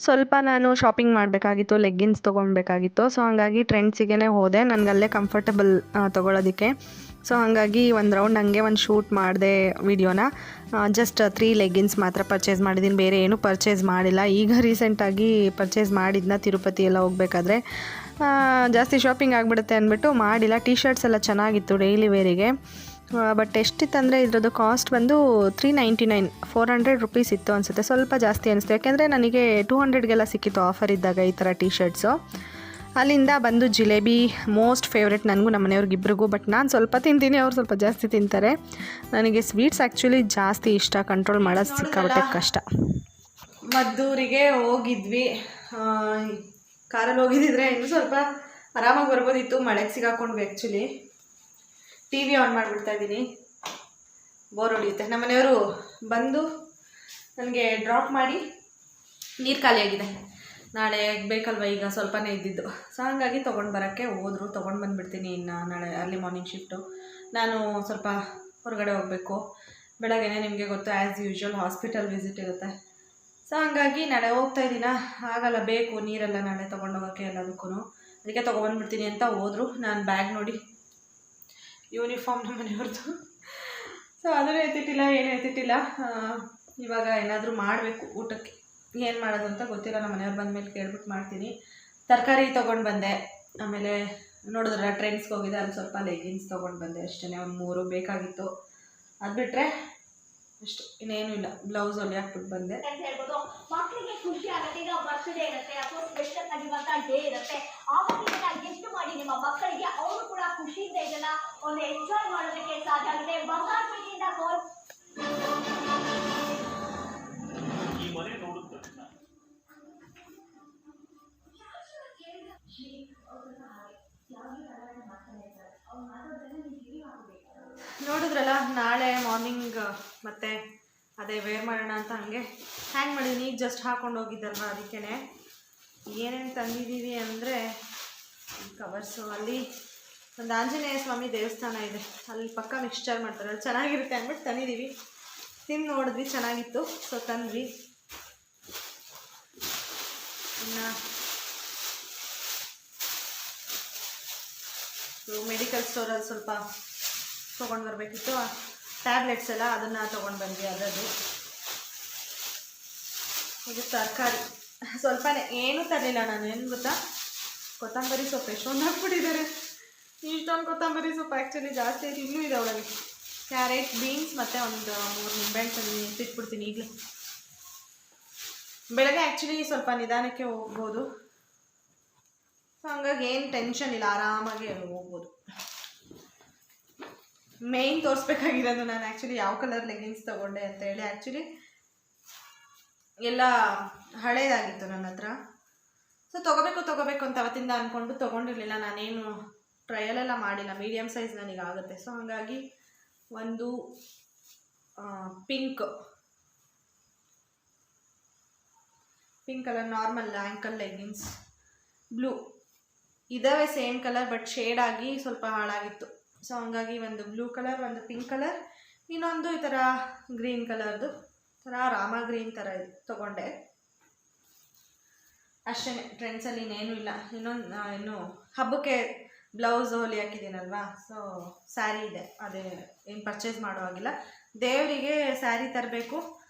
ಸ್ವಲ್ಪ ನಾನು ಶಾಪಿಂಗ್ ಮಾಡಬೇಕಾಗಿತ್ತು, ಲೆಗ್ಗಿನ್ಸ್ ತೊಗೊಳ್ಬೇಕಾಗಿತ್ತು. ಸೊ ಹಾಗಾಗಿ ಟ್ರೆಂಡ್ಸಿಗೆ ಹೋದೆ, ನನಗಲ್ಲೇ ಕಂಫರ್ಟಬಲ್ ತೊಗೊಳೋದಕ್ಕೆ. ಸೊ ಹಾಗಾಗಿ ಒಂದು ರೌಂಡ್ ಹಂಗೆ ಒಂದು ಶೂಟ್ ಮಾಡಿದೆ ವಿಡಿಯೋನ. ಜಸ್ಟ್ 3 ಲೆಗ್ಗಿನ್ಸ್ ಮಾತ್ರ ಪರ್ಚೇಸ್ ಮಾಡಿದ್ದೀನಿ, ಬೇರೆ ಏನೂ ಪರ್ಚೇಸ್ ಮಾಡಿಲ್ಲ. ಈಗ ರೀಸೆಂಟಾಗಿ ಪರ್ಚೇಸ್ ಮಾಡಿದ್ನ ತಿರುಪತಿ ಎಲ್ಲ ಹೋಗ್ಬೇಕಾದ್ರೆ. ಜಾಸ್ತಿ ಶಾಪಿಂಗ್ ಆಗಿಬಿಡುತ್ತೆ ಅಂದ್ಬಿಟ್ಟು ಮಾಡಿಲ್ಲ. ಟೀ ಶರ್ಟ್ಸ್ ಎಲ್ಲ ಚೆನ್ನಾಗಿತ್ತು ಡೈಲಿ ವೇರಿಗೆ. ಬಟ್ ಎಷ್ಟಿತ್ತಂದರೆ ಇದ್ರದ್ದು ಕಾಸ್ಟ್ ಬಂದು 399, 400 ರುಪೀಸ್ ಇತ್ತು ಅನಿಸುತ್ತೆ. ಸ್ವಲ್ಪ ಜಾಸ್ತಿ ಅನಿಸ್ತು, ಯಾಕೆಂದರೆ ನನಗೆ 200ಗೆಲ್ಲ ಸಿಕ್ಕಿತ್ತು ಆಫರ್ ಇದ್ದಾಗ ಈ ಥರ ಟೀ ಶರ್ಟ್ಸು. ಅಲ್ಲಿಂದ ಬಂದು ಜಿಲೇಬಿ ಮೋಸ್ಟ್ ಫೇವ್ರೆಟ್ ನನಗೂ ನಮ್ಮ ಮನೆಯವ್ರಿಗಿಬ್ರಿಗೂ. ಬಟ್ ನಾನು ಸ್ವಲ್ಪ ತಿಂತೀನಿ, ಅವ್ರು ಸ್ವಲ್ಪ ಜಾಸ್ತಿ ತಿಂತಾರೆ. ನನಗೆ ಸ್ವೀಟ್ಸ್ ಆ್ಯಕ್ಚುಲಿ ಜಾಸ್ತಿ ಇಷ್ಟ, ಕಂಟ್ರೋಲ್ ಮಾಡೋದು ಸಿಕ್ಕಾಬಟ್ಟೆ ಕಷ್ಟ. ಮದ್ದೂರಿಗೆ ಹೋಗಿದ್ವಿ. ಕಾರಲ್ಲಿ ಹೋಗಿದ್ದಿದ್ರೆ ಇನ್ನೂ ಸ್ವಲ್ಪ ಆರಾಮಾಗಿ ಬರ್ಬೋದಿತ್ತು, ಮಳೆಗೆ ಸಿಗಾಕೊಂಡ್ವಿ. ಆ್ಯಕ್ಚುಲಿ ಟಿ ವಿ ಆನ್ ಮಾಡಿಬಿಡ್ತಾ ಇದ್ದೀನಿ, ಬೋರ್ ಹೊಡಿಯುತ್ತೆ. ನಮ್ಮ ಮನೆಯವರು ಬಂದು ನನಗೆ ಡ್ರಾಪ್ ಮಾಡಿ, ನೀರು ಖಾಲಿಯಾಗಿದೆ, ನಾಳೆ ಬೇಕಲ್ವ, ಈಗ ಸ್ವಲ್ಪನೇ ಇದ್ದಿದ್ದು. ಸೊ ಹಾಗಾಗಿ ತೊಗೊಂಡು ಬರೋಕ್ಕೆ ಹೋದರು. ತೊಗೊಂಡು ಬಂದುಬಿಡ್ತೀನಿ ಇನ್ನು ನಾಳೆ ಅರ್ಲಿ ಮಾರ್ನಿಂಗ್ ಶಿಫ್ಟು. ನಾನು ಸ್ವಲ್ಪ ಹೊರಗಡೆ ಹೋಗಬೇಕು ಬೆಳಗ್ಗೆನೇ, ನಿಮಗೆ ಗೊತ್ತು ಆ್ಯಸ್ ಯೂಶ್ವಲ್ ಹಾಸ್ಪಿಟಲ್ ವಿಸಿಟ್ ಇರುತ್ತೆ. ಸೊ ಹಾಗಾಗಿ ನಾಳೆ ಹೋಗ್ತಾಯಿದ್ದೀನ, ಆಗಲ್ಲ, ಬೇಕು ನೀರೆಲ್ಲ ನಾಳೆ ತೊಗೊಂಡೋಗೋಕ್ಕೆ ಎಲ್ಲದಕ್ಕೂ. ಅದಕ್ಕೆ ತೊಗೊಬಂದ್ಬಿಡ್ತೀನಿ ಅಂತ ಹೋದರು. ನಾನು ಬ್ಯಾಗ್ ನೋಡಿ ಯೂನಿಫಾರ್ಮ್ ನಮ್ಮ ಮನೆಯವ್ರದ್ದು. ಸೊ ಅದನ್ನು ಎತ್ತಿಟ್ಟಿಲ್ಲ, ಏನು ಎತ್ತಿಟ್ಟಿಲ್ಲ. ಇವಾಗ ಏನಾದರೂ ಮಾಡಬೇಕು ಊಟಕ್ಕೆ, ಏನು ಮಾಡೋದು ಅಂತ ಗೊತ್ತಿಲ್ಲ. ನಮ್ಮ ಮನೆಯವ್ರು ಬಂದಮೇಲೆ ಕೇಳ್ಬಿಟ್ಟು ಮಾಡ್ತೀನಿ. ತರಕಾರಿ ತೊಗೊಂಡು ಬಂದೆ, ಆಮೇಲೆ ನೋಡಿದ್ರೆ ಟ್ರೆಂಡ್ಸ್ಗೆ ಹೋಗಿದೆ, ಅಲ್ಲಿ ಸ್ವಲ್ಪ ಲೆಗಿನ್ಸ್ ತೊಗೊಂಡು ಬಂದೆ ಅಷ್ಟೇ. ಒಂದು 3 ಬೇಕಾಗಿತ್ತು, ಅದು ಬಿಟ್ಟರೆ ಅಷ್ಟು ಇನ್ನೇನು ಇಲ್ಲ. ಬ್ಲೌಸ್ ಹೊಲಿ ಹಾಕ್ಬಿಟ್ಟು ಬಂದೆ. ಮಕ್ಕಳಿಗೆ ಖುಷಿ ಆಗುತ್ತೆ, ಈಗ ಬರ್ತ್ಡೇ ಇರುತ್ತೆ ಅಥವಾ ಸ್ಪೆಷಲ್ ಆಗಿರುವಂತ ಡೇ ಇರುತ್ತೆ, ಆವತ್ತಿನ ಗಿಫ್ಟ್ ಮಾಡಿ ನಿಮ್ಮ ಮಕ್ಕಳಿಗೆ, ಅವರು ಕೂಡ ಖುಷಿಯಿಂದ ಇದನ್ನ ಒಂದು ಎಂಜಾಯ್ ಮಾಡೋದಕ್ಕೆ ಸಾಧ್ಯ ಆಗಿದೆ. ಬಂಗಾರಪೇಟೆಯಿಂದ ಕಾಲ್ ನೋಡಿದ್ರಲ್ಲ, ನಾಳೆ ಮಾರ್ನಿಂಗ್ ಮತ್ತೆ ಅದೇ ವೇರ್ ಮಾಡೋಣ ಅಂತ ಹಾಗೆ ಹ್ಯಾಂಗ್ ಮಾಡಿದ್ದೀನಿ. ಈಗ ಜಸ್ಟ್ ಹಾಕ್ಕೊಂಡು ಹೋಗಿದ್ದಲ್ವ, ಅದಕ್ಕೇ ಏನೇನು ತಂದಿದ್ದೀವಿ ಅಂದರೆ ಕವರ್ಸು. ಅಲ್ಲಿ ಒಂದು ಆಂಜನೇಯ ಸ್ವಾಮಿ ದೇವಸ್ಥಾನ ಇದೆ, ಅಲ್ಲಿ ಪಕ್ಕ ಮಿಕ್ಸ್ಚರ್ ಮಾಡ್ತಾರೆ, ಅಲ್ಲಿ ಚೆನ್ನಾಗಿರುತ್ತೆ ಅಂದ್ಬಿಟ್ಟು ತಂದಿದ್ದೀವಿ. ತಿಂದು ನೋಡಿದ್ವಿ, ಚೆನ್ನಾಗಿತ್ತು, ಸೊ ತಂದ್ವಿ. ಇನ್ನು ಮೆಡಿಕಲ್ ಸ್ಟೋರಲ್ಲಿ ಸ್ವಲ್ಪ ತೊಗೊಂಡು ಬರಬೇಕಿತ್ತು, ಟ್ಯಾಬ್ಲೆಟ್ಸ್ ಎಲ್ಲ, ಅದನ್ನು ತೊಗೊಂಡು ಬಂದ್ವಿ. ಅದರದ್ದು ಇದು ತರಕಾರಿ ಸ್ವಲ್ಪನೇ, ಏನೂ ತರಲಿಲ್ಲ ನಾನು. ಏನು ಗೊತ್ತಾ, ಕೊತ್ತಂಬರಿ ಸೊಪ್ಪು ಎಷ್ಟೊಂದು ಹಾಕ್ಬಿಟ್ಟಿದ್ದಾರೆ. ಇಷ್ಟೊಂದು ಕೊತ್ತಂಬರಿ ಸೊಪ್ಪು ಆ್ಯಕ್ಚುಲಿ ಜಾಸ್ತಿ ಐತಿ, ಇನ್ನೂ ಇದೆ ಒಳಗೆ. ಕ್ಯಾರೆಟ್, ಬೀನ್ಸ್ ಮತ್ತು ಒಂದು 3 ನಿಂಬೆಹಣ್ಣು ತಂದು ಇಟ್ಬಿಡ್ತೀನಿ ಈಗಲೇ. ಬೆಳಗ್ಗೆ ಆ್ಯಕ್ಚುಲಿ ಸ್ವಲ್ಪ ನಿಧಾನಕ್ಕೆ ಹೋಗ್ಬೋದು, ಸೊ ಹಂಗಾಗಿ ಏನು ಟೆನ್ಷನ್ ಇಲ್ಲ, ಆರಾಮಾಗಿ ಹೋಗ್ಬೋದು. ಮೇಯ್ನ್ ತೋರಿಸ್ಬೇಕಾಗಿರೋದು ನಾನು ಆ್ಯಕ್ಚುಲಿ ಯಾವ ಕಲರ್ ಲೆಗಿನ್ಸ್ ತೊಗೊಂಡೆ ಅಂತ ಹೇಳಿ. ಆ್ಯಕ್ಚುಲಿ ಎಲ್ಲ ಹಳೇದಾಗಿತ್ತು ನನ್ನ ಹತ್ರ. ಸೊ ತೊಗೋಬೇಕು ಅಂತ ಅವತ್ತಿಂದ ಅಂದ್ಕೊಂಡು ತೊಗೊಂಡಿರಲಿಲ್ಲ. ನಾನೇನು ಟ್ರಯಲೆಲ್ಲ ಮಾಡಿಲ್ಲ, ಮೀಡಿಯಮ್ ಸೈಜ್ ನನಗೆ ಆಗುತ್ತೆ. ಸೊ ಹಾಗಾಗಿ ಒಂದು pink colour normal ankle leggings, blue ಇದ್ದಾವೆ ಸೇಮ್ ಕಲರ್, ಬಟ್ ಶೇಡ್ ಆಗಿ ಸ್ವಲ್ಪ ಹಾಳಾಗಿತ್ತು. ಸೊ ಹಂಗಾಗಿ ಒಂದು ಬ್ಲೂ ಕಲರ್, ಒಂದು ಪಿಂಕ್ ಕಲರ್, ಇನ್ನೊಂದು ಈ ಥರ ಗ್ರೀನ್ ಕಲರ್ದು ಥರ ರಾಮ ಗ್ರೀನ್ ಥರ ಇದು ತೊಗೊಂಡೆ ಅಷ್ಟೇ. ಟ್ರೆಂಡ್ಸಲ್ಲಿ ಇನ್ನೇನು ಇಲ್ಲ. ಇನ್ನು ಹಬ್ಬಕ್ಕೆ ಬ್ಲೌಸ್ ಹೊಲಿ ಹಾಕಿದ್ದೀನಲ್ವಾ, ಸೊ ಸ್ಯಾರಿ ಇದೆ, ಅದೇ ಏನು ಪರ್ಚೇಸ್ ಮಾಡುವಾಗಿಲ್ಲ. ದೇವರಿಗೆ ಸ್ಯಾರಿ ತರಬೇಕು,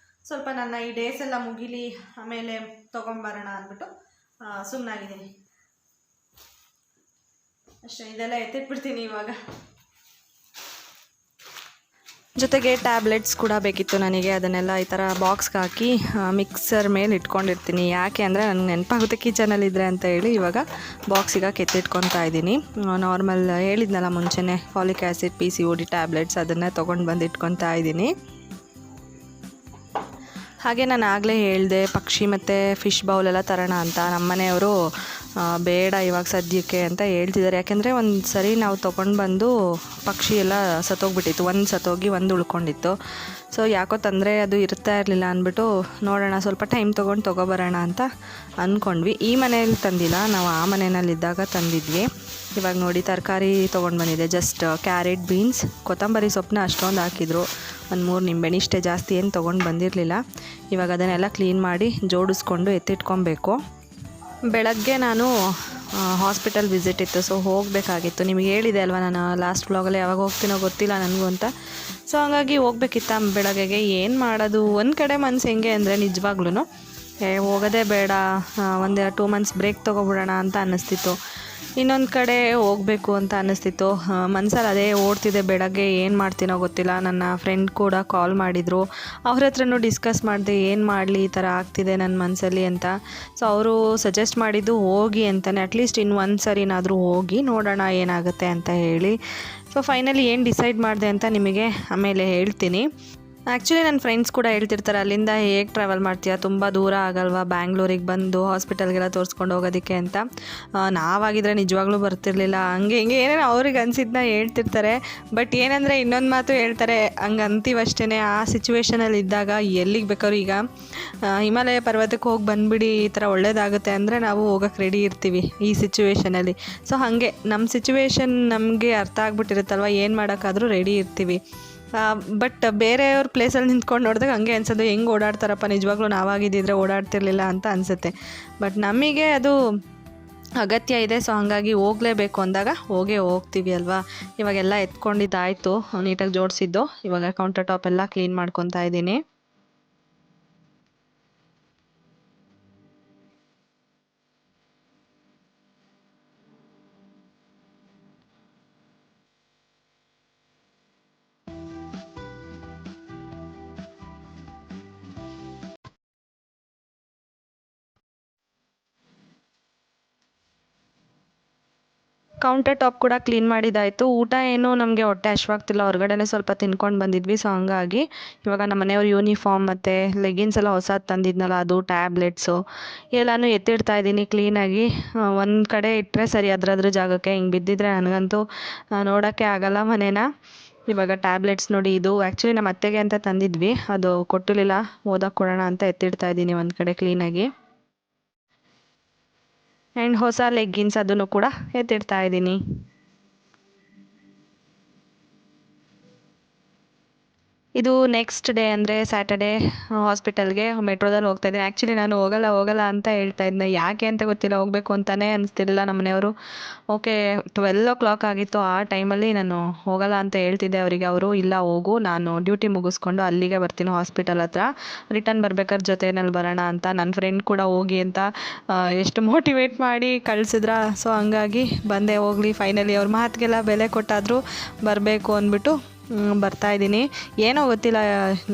ಸ್ವಲ್ಪ ನನ್ನ ಈ ಡೇಸ್ ಎಲ್ಲ ಮುಗಿಲಿ, ಆಮೇಲೆ ತೊಗೊಂಬರೋಣ ಅಂದ್ಬಿಟ್ಟು ಸುಮ್ಮನಾಗಿದ್ದೀನಿ ಅಷ್ಟೇ. ಇದೆಲ್ಲ ಎತ್ತಿಟ್ಬಿಡ್ತೀನಿ ಇವಾಗ. ಜೊತೆಗೆ ಟ್ಯಾಬ್ಲೆಟ್ಸ್ ಕೂಡ ಬೇಕಿತ್ತು ನನಗೆ. ಅದನ್ನೆಲ್ಲ ಈ ಥರ ಬಾಕ್ಸ್ಗೆ ಹಾಕಿ ಮಿಕ್ಸರ್ ಮೇಲೆ ಇಟ್ಕೊಂಡಿರ್ತೀನಿ. ಯಾಕೆ ಅಂದರೆ ನನಗೆ ನೆನಪಾಗುತ್ತೆ ಕಿಚನಲ್ಲಿದ್ದರೆ ಅಂತ ಹೇಳಿ ಇವಾಗ ಬಾಕ್ಸಿಗೆ ಹಾಕಿ ಎತ್ತಿಟ್ಕೊತಾ ಇದ್ದೀನಿ. ನಾರ್ಮಲ್ ಹೇಳಿದ್ನಲ್ಲ ಮುಂಚೆನೇ, ಫಾಲಿಕ್ ಆ್ಯಸಿಡ್, PCOD ಟ್ಯಾಬ್ಲೆಟ್ಸ್, ಅದನ್ನೇ ತೊಗೊಂಡು ಬಂದು ಇಟ್ಕೊತಾ ಇದ್ದೀನಿ. ಹಾಗೆ ನಾನು ಆಗಲೇ ಹೇಳಿದೆ ಪಕ್ಷಿ ಮತ್ತು ಫಿಶ್ ಬೌಲೆಲ್ಲ ತರೋಣ ಅಂತ. ನಮ್ಮ ಮನೆಯವರು ಬೇಡ ಇವಾಗ ಸದ್ಯಕ್ಕೆ ಅಂತ ಹೇಳ್ತಿದ್ದಾರೆ. ಯಾಕೆಂದರೆ ಒಂದು ಸರಿ ನಾವು ತೊಗೊಂಡು ಬಂದು ಪಕ್ಷಿ ಎಲ್ಲ ಸತ್ತೋಗ್ಬಿಟ್ಟಿತ್ತು, ಒಂದು ಸತ್ತೋಗಿ ಒಂದು ಉಳ್ಕೊಂಡಿತ್ತು. ಸೊ ಯಾಕೋ ತೊಂದರೆ ಅದು ಇರ್ತಾ ಇರಲಿಲ್ಲ ಅಂದ್ಬಿಟ್ಟು ನೋಡೋಣ ಸ್ವಲ್ಪ ಟೈಮ್ ತೊಗೊಬರೋಣ ಅಂತ ಅಂದ್ಕೊಂಡ್ವಿ. ಈ ಮನೆಯಲ್ಲಿ ತಂದಿಲ್ಲ, ನಾವು ಆ ಮನೆಯಲ್ಲಿದ್ದಾಗ ತಂದಿದ್ವಿ. ಇವಾಗ ನೋಡಿ ತರಕಾರಿ ತೊಗೊಂಡು ಬಂದಿದೆ. ಜಸ್ಟ್ ಕ್ಯಾರೆಟ್, ಬೀನ್ಸ್, ಕೊತ್ತಂಬರಿ ಸೊಪ್ಪನ್ನ ಅಷ್ಟೊಂದು ಹಾಕಿದ್ರು, ಒಂದು 3 ನಿಂಬೆಹಣ್ಣು, ಇಷ್ಟೇ, ಜಾಸ್ತಿ ಏನು ತೊಗೊಂಡು ಬಂದಿರಲಿಲ್ಲ. ಇವಾಗ ಅದನ್ನೆಲ್ಲ ಕ್ಲೀನ್ ಮಾಡಿ ಜೋಡಿಸ್ಕೊಂಡು ಎತ್ತಿಟ್ಕೊಬೇಕು. ಬೆಳಗ್ಗೆ ನಾನು ಹಾಸ್ಪಿಟಲ್ ವಿಸಿಟ್ ಇತ್ತು, ಸೊ ಹೋಗಬೇಕಾಗಿತ್ತು. ನಿಮಗೆ ಹೇಳಿದೆ ಅಲ್ವಾ ನಾನು ಲಾಸ್ಟ್ ವ್ಲಾಗಲ್ಲಿ, ಯಾವಾಗ ಹೋಗ್ತೀನೋ ಗೊತ್ತಿಲ್ಲ ನನಗೂ ಅಂತ. ಸೊ ಹಾಗಾಗಿ ಹೋಗ್ಬೇಕಿತ್ತ ಬೆಳಗ್ಗೆಗೆ. ಏನು ಮಾಡೋದು, ಒಂದು ಕಡೆ ಮನಸ್ಸು ಹೆಂಗೆ ಅಂದರೆ ನಿಜವಾಗ್ಲೂ ಹೋಗೋದೇ ಬೇಡ, 1-2 ಮಂತ್ಸ್ ಬ್ರೇಕ್ ತೊಗೊಬಿಡೋಣ ಅಂತ ಅನ್ನಿಸ್ತಿತ್ತು. ಇನ್ನೊಂದು ಕಡೆ ಹೋಗಬೇಕು ಅಂತ ಅನ್ನಿಸ್ತಿತ್ತು. ಮನಸ್ಸಲ್ಲಿ ಅದೇ ಓಡ್ತಿದೆ. ಬೆಳಗ್ಗೆ ಏನು ಮಾಡ್ತೀನೋ ಗೊತ್ತಿಲ್ಲ. ನನ್ನ ಫ್ರೆಂಡ್ ಕೂಡ ಕಾಲ್ ಮಾಡಿದರು, ಅವ್ರ ಹತ್ರನೂ ಡಿಸ್ಕಸ್ ಮಾಡಿದೆ ಏನು ಮಾಡಲಿ, ಈ ಥರ ಆಗ್ತಿದೆ ನನ್ನ ಮನಸ್ಸಲ್ಲಿ ಅಂತ. ಸೊ ಅವರು ಸಜೆಸ್ಟ್ ಮಾಡಿದ್ದು ಹೋಗಿ ಅಂತಲೇ, ಅಟ್ಲೀಸ್ಟ್ ಒಂದು ಸರಿನಾದರೂ ಹೋಗಿ ನೋಡೋಣ ಏನಾಗುತ್ತೆ ಅಂತ ಹೇಳಿ. ಸೊ ಫೈನಲಿ ಏನು ಡಿಸೈಡ್ ಮಾಡಿದೆ ಅಂತ ನಿಮಗೆ ಆಮೇಲೆ ಹೇಳ್ತೀನಿ. ಆ್ಯಕ್ಚುಲಿ ನನ್ನ ಫ್ರೆಂಡ್ಸ್ ಕೂಡ ಹೇಳ್ತಿರ್ತಾರೆ, ಅಲ್ಲಿಂದ ಹೇಗೆ ಟ್ರಾವೆಲ್ ಮಾಡ್ತೀಯಾ, ತುಂಬ ದೂರ ಆಗಲ್ವಾ ಬ್ಯಾಂಗ್ಳೂರಿಗೆ ಬಂದು ಹಾಸ್ಪಿಟಲ್ಗೆಲ್ಲ ತೋರಿಸ್ಕೊಂಡು ಹೋಗೋದಕ್ಕೆ ಅಂತ. ನಾವಾಗಿದ್ದರೆ ನಿಜವಾಗ್ಲೂ ಬರ್ತಿರ್ಲಿಲ್ಲ, ಹಂಗೆ ಹಿಂಗೆ ಏನೇನೋ ಅವ್ರಿಗೆ ಅನಿಸಿದ್ದನ್ನ ಹೇಳ್ತಿರ್ತಾರೆ. ಬಟ್ ಏನಂದರೆ ಇನ್ನೊಂದು ಮಾತು ಹೇಳ್ತಾರೆ, ಹಂಗೆ ಅಂತೀವಷ್ಟೇ, ಆ ಸಿಚುವೇಷನಲ್ಲಿ ಇದ್ದಾಗ ಎಲ್ಲಿಗೆ ಬೇಕಾದ್ರೂ, ಈಗ ಹಿಮಾಲಯ ಪರ್ವತಕ್ಕೆ ಹೋಗಿ ಬಂದುಬಿಡಿ, ಈ ಥರ ಒಳ್ಳೇದಾಗುತ್ತೆ ಅಂದರೆ ನಾವು ಹೋಗೋಕ್ಕೆ ರೆಡಿ ಇರ್ತೀವಿ ಈ ಸಿಚುವೇಷನಲ್ಲಿ. ಸೊ ಹಾಗೆ ನಮ್ಮ ಸಿಚುವೇಶನ್ ನಮಗೆ ಅರ್ಥ ಆಗ್ಬಿಟ್ಟಿರುತ್ತಲ್ವ, ಏನು ಮಾಡೋಕ್ಕಾದರೂ ರೆಡಿ ಇರ್ತೀವಿ. ಬಟ್ ಬೇರೆಯವ್ರ ಪ್ಲೇಸಲ್ಲಿ ನಿಂತ್ಕೊಂಡು ನೋಡಿದಾಗ ಹಂಗೆ ಅನ್ಸೋದು, ಹೆಂಗೆ ಓಡಾಡ್ತಾರಪ್ಪ, ನಿಜವಾಗ್ಲೂ ನಾವಾಗಿದ್ದಿದ್ರೆ ಓಡಾಡ್ತಿರ್ಲಿಲ್ಲ ಅಂತ ಅನಿಸುತ್ತೆ. ಬಟ್ ನಮಗೆ ಅದು ಅಗತ್ಯ ಇದೆ. ಸೊ ಹಾಗಾಗಿ ಹೋಗಲೇಬೇಕು ಅಂದಾಗ ಹೋಗ್ತೀವಿ ಅಲ್ವಾ. ಇವಾಗೆಲ್ಲ ಎತ್ಕೊಂಡಿದ್ದಾಯಿತು, ನೀಟಾಗಿ ಜೋಡಿಸಿದ್ದು. ಇವಾಗ ಕೌಂಟರ್ ಟಾಪ್ ಎಲ್ಲ ಕ್ಲೀನ್ ಮಾಡ್ಕೊತಾ ಇದ್ದೀನಿ. ಕೌಂಟರ್ ಟಾಪ್ ಕೂಡ ಕ್ಲೀನ್ ಮಾಡಿದ್ದಾಯಿತು. ಊಟ ಏನು ನಮಗೆ ಹೊಟ್ಟೆ ಹಶ್ವಾಗ್ತಿಲ್ಲ, ಹೊರಗಡೆನೇ ಸ್ವಲ್ಪ ತಿನ್ಕೊಂಡು ಬಂದಿದ್ವಿ. ಸೊ ಹಂಗಾಗಿ ಇವಾಗ ನಮ್ಮ ಮನೆಯವ್ರ ಯೂನಿಫಾರ್ಮ್ ಮತ್ತು ಲೆಗಿನ್ಸ್ ಎಲ್ಲ ಹೊಸದು ತಂದಿದ್ನಲ್ಲ, ಅದು ಟ್ಯಾಬ್ಲೆಟ್ಸು ಎಲ್ಲನೂ ಎತ್ತಿಡ್ತಾ ಇದ್ದೀನಿ ಕ್ಲೀನಾಗಿ. ಒಂದು ಕಡೆ ಇಟ್ಟರೆ ಸರಿ, ಅದ್ರ ಜಾಗಕ್ಕೆ ಹಿಂಗೆ ಬಿದ್ದಿದ್ರೆ ನನಗಂತೂ ನೋಡೋಕ್ಕೆ ಆಗಲ್ಲ ಮನೇನ. ಇವಾಗ ಟ್ಯಾಬ್ಲೆಟ್ಸ್ ನೋಡಿ, ಇದು ಆ್ಯಕ್ಚುಲಿ ನಮ್ಮ ಅತ್ತೆಗೆ ಅಂತ ತಂದಿದ್ವಿ, ಅದು ಕೊಟ್ಟಿರಲಿಲ್ಲ, ಓದಕ್ಕೆ ಕೊಡೋಣ ಅಂತ ಎತ್ತಿಡ್ತಾ ಇದ್ದೀನಿ ಒಂದು ಕಡೆ ಕ್ಲೀನಾಗಿ. ಆ್ಯಂಡ್ ಹೊಸ ಲೆಗ್ಗಿನ್ಸ್ ಅದನ್ನು ಕೂಡ ಎತ್ತಿಡ್ತಾ ಇದ್ದೀನಿ. ಇದು ನೆಕ್ಸ್ಟ್ ಡೇ ಅಂದರೆ ಸ್ಯಾಟರ್ಡೇ ಹಾಸ್ಪಿಟಲ್ಗೆ ಮೆಟ್ರೋದಲ್ಲಿ ಹೋಗ್ತಾ ಇದ್ದೀನಿ. ಆ್ಯಕ್ಚುಲಿ ನಾನು ಹೋಗಲ್ಲ ಅಂತ ಹೇಳ್ತಾ ಇದ್ದೆ, ಯಾಕೆ ಅಂತ ಗೊತ್ತಿಲ್ಲ, ಹೋಗಬೇಕು ಅಂತಲೇ ಅನಿಸ್ತಿರಲಿಲ್ಲ. ನಮ್ಮ ಮನೆಯವರು ಓಕೆ 12 o'clock ಆಗಿತ್ತು, ಆ ಟೈಮಲ್ಲಿ ನಾನು ಹೋಗಲ್ಲ ಅಂತ ಹೇಳ್ತಿದ್ದೆ ಅವರಿಗೆ. ಅವರು ಇಲ್ಲ ಹೋಗು, ನಾನು ಡ್ಯೂಟಿ ಮುಗಿಸ್ಕೊಂಡು ಅಲ್ಲಿಗೆ ಬರ್ತೀನಿ ಹಾಸ್ಪಿಟಲ್ ಹತ್ರ, ರಿಟರ್ನ್ ಬರ್ಬೇಕಾದ್ರೆ ಜೊತೆಯಲ್ಲಿ ಬರೋಣ ಅಂತ. ನನ್ನ ಫ್ರೆಂಡ್ ಕೂಡ ಹೋಗಿ ಅಂತ ಎಷ್ಟು ಮೋಟಿವೇಟ್ ಮಾಡಿ ಕಳಿಸಿದ್ರ. ಸೊ ಹಂಗಾಗಿ ಬಂದೆ, ಹೋಗಲಿ ಫೈನಲಿ ಅವ್ರ ಮಾತಿಗೆಲ್ಲ ಬೆಲೆ ಕೊಟ್ಟಾದರೂ ಬರಬೇಕು ಅಂದ್ಬಿಟ್ಟು ಬರ್ತಾಯಿದ್ದೀನಿ. ಏನೋ ಗೊತ್ತಿಲ್ಲ,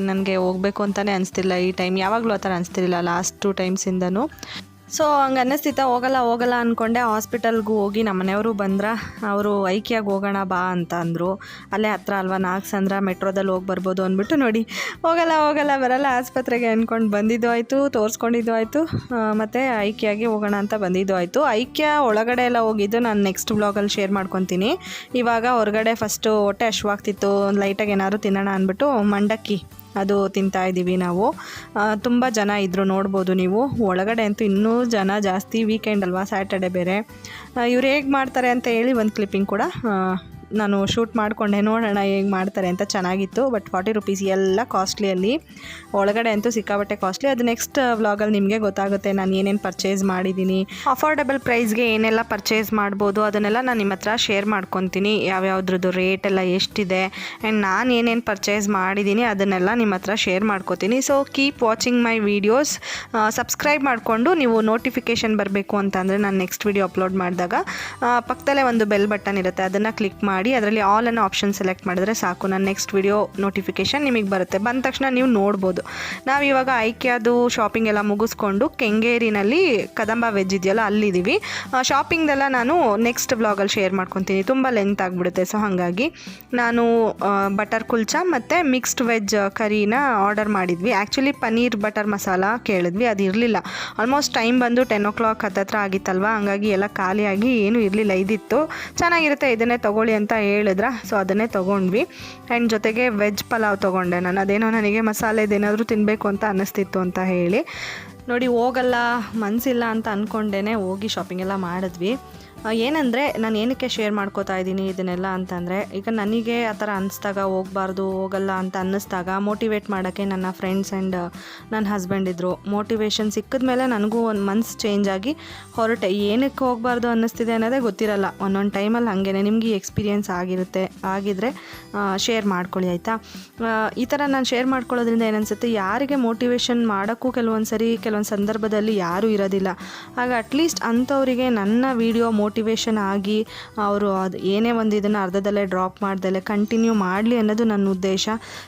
ನನಗೆ ಹೋಗಬೇಕು ಅಂತಲೇ ಅನಿಸ್ತಿಲ್ಲ ಈ ಟೈಮ್. ಯಾವಾಗಲೂ ಆ ಥರ ಅನಿಸ್ತಿರಲಿಲ್ಲ ಲಾಸ್ಟ್ 2 ಟೈಮ್ಸಿಂದನೂ. ಸೊ ಹಂಗೆ ಅನ್ನಿಸ್ತಿತ್ತ, ಹೋಗಲ್ಲ ಅಂದ್ಕೊಂಡೆ. ಹಾಸ್ಪಿಟಲ್ಗೂ ಹೋಗಿ ನಮ್ಮ ಮನೆಯವರು ಬಂದ್ರೆ, ಅವರು ಐಕ್ಯಾಗಿ ಹೋಗೋಣ ಬಾ ಅಂತ ಅಂದರು. ಅಲ್ಲೇ ಹತ್ರ ಅಲ್ವಾ, ನಾಗಸಂದ್ರ, ಮೆಟ್ರೋದಲ್ಲಿ ಹೋಗಿ ಬರ್ಬೋದು ಅಂದ್ಬಿಟ್ಟು ನೋಡಿ, ಹೋಗಲ್ಲ ಬರಲ್ಲ ಆಸ್ಪತ್ರೆಗೆ ಅಂದ್ಕೊಂಡು ಬಂದಿದ್ದು ಆಯಿತು, ತೋರಿಸ್ಕೊಂಡಿದ್ದು ಆಯಿತು, ಮತ್ತು ಐಕ್ಯಾಗಿ ಹೋಗೋಣ ಅಂತ ಬಂದಿದ್ದು ಆಯಿತು. ಐಕ್ಯ ಒಳಗಡೆ ಎಲ್ಲ ಹೋಗಿದ್ದು ನಾನು ನೆಕ್ಸ್ಟ್ ವ್ಲಾಗಲ್ಲಿ ಶೇರ್ ಮಾಡ್ಕೊತೀನಿ. ಇವಾಗ ಹೊರಗಡೆ ಫಸ್ಟು ಹೊಟ್ಟೆ ಹಶ್ವಾಗ್ತಿತ್ತು, ಲೈಟಾಗಿ ಏನಾದ್ರು ತಿನ್ನೋಣ ಅಂದ್ಬಿಟ್ಟು ಮಂಡಕ್ಕಿ ಅದು ತಿಂತಾಯಿದ್ದೀವಿ ನಾವು. ತುಂಬ ಜನ ಇದ್ದರು, ನೋಡ್ಬೋದು ನೀವು. ಒಳಗಡೆ ಅಂತೂ ಇನ್ನೂ ಜನ ಜಾಸ್ತಿ, ವೀಕೆಂಡ್ ಅಲ್ವಾ, ಸ್ಯಾಟರ್ಡೆ ಬೇರೆ. ಇವ್ರು ಹೇಗೆ ಮಾಡ್ತಾರೆ ಅಂತ ಹೇಳಿ ಒಂದು ಕ್ಲಿಪ್ಪಿಂಗ್ ಕೂಡ ನಾನು ಶೂಟ್ ಮಾಡಿಕೊಂಡೆ, ನೋಡೋಣ ಹೇಗೆ ಮಾಡ್ತಾರೆ ಅಂತ. ಚೆನ್ನಾಗಿತ್ತು. ಬಟ್ 40 rupees ಎಲ್ಲ ಕಾಸ್ಟ್ಲಿಯಲ್ಲಿ, ಒಳಗಡೆ ಅಂತೂ ಸಿಕ್ಕಾಬಟ್ಟೆ ಕಾಸ್ಟ್ಲಿ. ಅದು ನೆಕ್ಸ್ಟ್ ವ್ಲಾಗಲ್ಲಿ ನಿಮಗೆ ಗೊತ್ತಾಗುತ್ತೆ ನಾನು ಏನೇನು ಪರ್ಚೇಸ್ ಮಾಡಿದ್ದೀನಿ, ಅಫೋರ್ಡೆಬಲ್ ಪ್ರೈಸ್ಗೆ ಏನೆಲ್ಲ ಪರ್ಚೇಸ್ ಮಾಡ್ಬೋದು ಅದನ್ನೆಲ್ಲ ನಾನು ನಿಮ್ಮ ಹತ್ರ ಶೇರ್ ಮಾಡ್ಕೊತೀನಿ. ಯಾವ್ಯಾವ್ದ್ರದ್ದು ರೇಟ್ ಎಲ್ಲ ಎಷ್ಟಿದೆ ಆ್ಯಂಡ್ ನಾನು ಏನೇನು ಪರ್ಚೇಸ್ ಮಾಡಿದ್ದೀನಿ ಅದನ್ನೆಲ್ಲ ನಿಮ್ಮ ಹತ್ರ ಶೇರ್ ಮಾಡ್ಕೊತೀನಿ. So keep watching my videos. Subscribe ಮಾಡಿಕೊಂಡು ನೀವು ನೋಟಿಫಿಕೇಷನ್ ಬರಬೇಕು ಅಂತಂದರೆ ನಾನು ನೆಕ್ಸ್ಟ್ ವೀಡಿಯೋ ಅಪ್ಲೋಡ್ ಮಾಡಿದಾಗ ಪಕ್ಕದಲ್ಲೇ ಒಂದು ಬೆಲ್ ಬಟನ್ ಇರುತ್ತೆ, ಅದನ್ನು ಕ್ಲಿಕ್ ಮಾಡಿ ಮಾಡಿ ಅದರಲ್ಲಿ ಆಲ್ ಅನ್ನೋ ಆಪ್ಷನ್ ಸೆಲೆಕ್ಟ್ ಮಾಡಿದ್ರೆ ಸಾಕು. ನನ್ನ ನೆಕ್ಸ್ಟ್ ವಿಡಿಯೋ ನೋಟಿಫಿಕೇಷನ್ ನಿಮಗೆ ಬರುತ್ತೆ. ಬಂದ ತಕ್ಷಣ ನೀವು ನೋಡ್ಬೋದು. ನಾವು ಇವಾಗ ಐಕ್ಯಾದು ಶಾಪಿಂಗ್ ಎಲ್ಲ ಮುಗಿಸ್ಕೊಂಡು ಕೆಂಗೇರಿನಲ್ಲಿ ಕದಂಬ ವೆಜ್ ಇದೆಯಲ್ಲ ಅಲ್ಲಿದ್ದೀವಿ. ಶಾಪಿಂಗ್ದೆಲ್ಲ ನಾನು ನೆಕ್ಸ್ಟ್ ವ್ಲಾಗಲ್ಲಿ ಶೇರ್ ಮಾಡ್ಕೊತೀನಿ, ತುಂಬ ಲೆಂತ್ ಆಗಿಬಿಡುತ್ತೆ. ಸೊ ಹಾಗಾಗಿ ನಾನು ಬಟರ್ ಕುಲ್ಚಾ ಮತ್ತು ಮಿಕ್ಸ್ಡ್ ವೆಜ್ ಕರೀನ ಆರ್ಡರ್ ಮಾಡಿದ್ವಿ. ಆ್ಯಕ್ಚುಲಿ ಪನ್ನೀರ್ ಬಟರ್ ಮಸಾಲ ಕೇಳಿದ್ವಿ, ಅದು ಇರಲಿಲ್ಲ. ಆಲ್ಮೋಸ್ಟ್ ಟೈಮ್ ಬಂದು 10 o'clock ಹತ್ತತ್ರ ಆಗಿತ್ತಲ್ವ, ಹಂಗಾಗಿ ಎಲ್ಲ ಖಾಲಿಯಾಗಿ ಏನೂ ಇರಲಿಲ್ಲ. ಇದಿತ್ತು, ಚೆನ್ನಾಗಿರುತ್ತೆ ಇದನ್ನೇ ತೊಗೊಳ್ಳಿ ಅಂತ ಹೇಳಿದ್ರ. ಸೊ ಅದನ್ನೇ ತೊಗೊಂಡ್ವಿ. ಆ್ಯಂಡ್ ಜೊತೆಗೆ ವೆಜ್ ಪಲಾವ್ ತೊಗೊಂಡೆ ನಾನು. ಅದೇನೋ ನನಗೆ ಮಸಾಲೆದೇನಾದರೂ ತಿನ್ನಬೇಕು ಅಂತ ಅನ್ನಿಸ್ತಿತ್ತು ಅಂತ ಹೇಳಿ ನೋಡಿ, ಹೋಗಲ್ಲ ಮನಸ್ಸಿಲ್ಲ ಅಂತ ಅಂದ್ಕೊಂಡೇ ಹೋಗಿ ಶಾಪಿಂಗ್ ಎಲ್ಲ ಮಾಡಿದ್ವಿ. ಏನಂದರೆ ನಾನು ಏನಕ್ಕೆ ಶೇರ್ ಮಾಡ್ಕೋತಾ ಇದ್ದೀನಿ ಇದನ್ನೆಲ್ಲ ಅಂತಂದರೆ, ಈಗ ನನಗೆ ಆ ಥರ ಅನ್ನಿಸ್ದಾಗ ಹೋಗಲ್ಲ ಅಂತ ಅನ್ನಿಸ್ದಾಗ ಮೋಟಿವೇಟ್ ಮಾಡೋಕ್ಕೆ ನನ್ನ ಫ್ರೆಂಡ್ಸ್ ಆ್ಯಂಡ್ ನನ್ನ ಹಸ್ಬೆಂಡ್ ಇದ್ದರು. ಮೋಟಿವೇಶನ್ ಸಿಕ್ಕಿದ ಮೇಲೆ ನನಗೂ ಒಂದು ಮನ್ಸು ಚೇಂಜ್ ಆಗಿ ಹೊರಟೆ. ಏನಕ್ಕೆ ಹೋಗಬಾರ್ದು ಅನ್ನಿಸ್ತಿದೆ ಅನ್ನೋದೇ ಗೊತ್ತಿರಲ್ಲ. ಒಂದೊಂದು ಟೈಮಲ್ಲಿ ಹಾಗೇ ನಿಮಗೆ ಈ ಎಕ್ಸ್ಪೀರಿಯೆನ್ಸ್ ಆಗಿದ್ರೆ ಶೇರ್ ಮಾಡ್ಕೊಳ್ಳಿ ಆಯಿತಾ. ಈ ಥರ ನಾನು ಶೇರ್ ಮಾಡ್ಕೊಳ್ಳೋದ್ರಿಂದ ಏನನ್ಸುತ್ತೆ, ಯಾರಿಗೆ ಮೋಟಿವೇಶನ್ ಮಾಡೋಕ್ಕೂ ಕೆಲವೊಂದು ಸಂದರ್ಭದಲ್ಲಿ ಯಾರೂ ಇರೋದಿಲ್ಲ. ಆಗ ಅಟ್ಲೀಸ್ಟ್ ಅಂಥವರಿಗೆ ನನ್ನ ವೀಡಿಯೋ ಮೋಟಿವೇಶನ್ ಆಗಿ ಅವರು ಅದು ಏನೇ ಒಂದು ಇದನ್ನು ಅರ್ಧದಲ್ಲೇ ಡ್ರಾಪ್ ಮಾಡ್ದಲೆ ಕಂಟಿನ್ಯೂ ಮಾಡಲಿ ಅನ್ನೋದು ನನ್ನ ಉದ್ದೇಶ.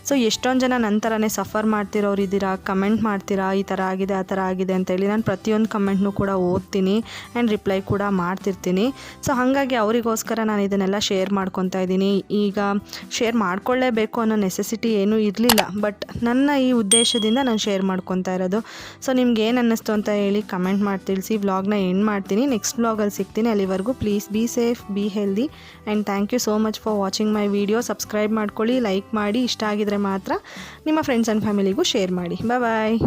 ಸೊ ಎಷ್ಟೊಂದು ಜನ ನನ್ನ ಥರನೇ ಸಫರ್ ಮಾಡ್ತಿರೋರು ಇದ್ದೀರಾ, ಕಮೆಂಟ್ ಮಾಡ್ತೀರಾ ಈ ಥರ ಆಗಿದೆ ಆ ಥರ ಆಗಿದೆ ಅಂತೇಳಿ. ನಾನು ಪ್ರತಿಯೊಂದು ಕಮೆಂಟ್ನೂ ಕೂಡ ಓದ್ತೀನಿ ಆ್ಯಂಡ್ ರಿಪ್ಲೈ ಕೂಡ ಮಾಡ್ತಿರ್ತೀನಿ. ಸೊ ಹಾಗಾಗಿ ಅವರಿಗೋಸ್ಕರ ನಾನು ಇದನ್ನೆಲ್ಲ ಶೇರ್ ಮಾಡ್ಕೊತಾ ಇದ್ದೀನಿ. ಈಗ ಶೇರ್ ಮಾಡ್ಕೊಳ್ಳೇಬೇಕು ಅನ್ನೋ ನೆಸೆಸಿಟಿ ಏನೂ ಇರಲಿಲ್ಲ, ಬಟ್ ನನ್ನ ಈ ಉದ್ದೇಶದಿಂದ ನಾನು ಶೇರ್ ಮಾಡ್ಕೊತಾ ಇರೋದು. ಸೊ ನಿಮ್ಗೆ ಏನು ಅನ್ನಿಸ್ತು ಅಂತ ಹೇಳಿ ಕಮೆಂಟ್ ಮಾಡಿ ತಿಳಿಸಿ. ವ್ಲಾಗ್ನ ಎಂಡ್ ಮಾಡ್ತೀನಿ. ನೆಕ್ಸ್ಟ್ ವ್ಲಾಗಲ್ಲಿ ಸಿಗ್ತೀನಿ. ಅಲ್ಲಿವರೆಗೂ please be safe, be healthy and thank you so much for watching my video. Subscribe ಮಾಡ್ಕೊಳ್ಳಿ, ಲೈಕ್ ಮಾಡಿ, ಇಷ್ಟ ಆಗಿದ್ರೆ ಮಾತ್ರ ನಿಮ್ಮ ಫ್ರೆಂಡ್ಸ್ ಆ್ಯಂಡ್ ಫ್ಯಾಮಿಲಿಗೂ ಶೇರ್ ಮಾಡಿ. ಬಾಯ್.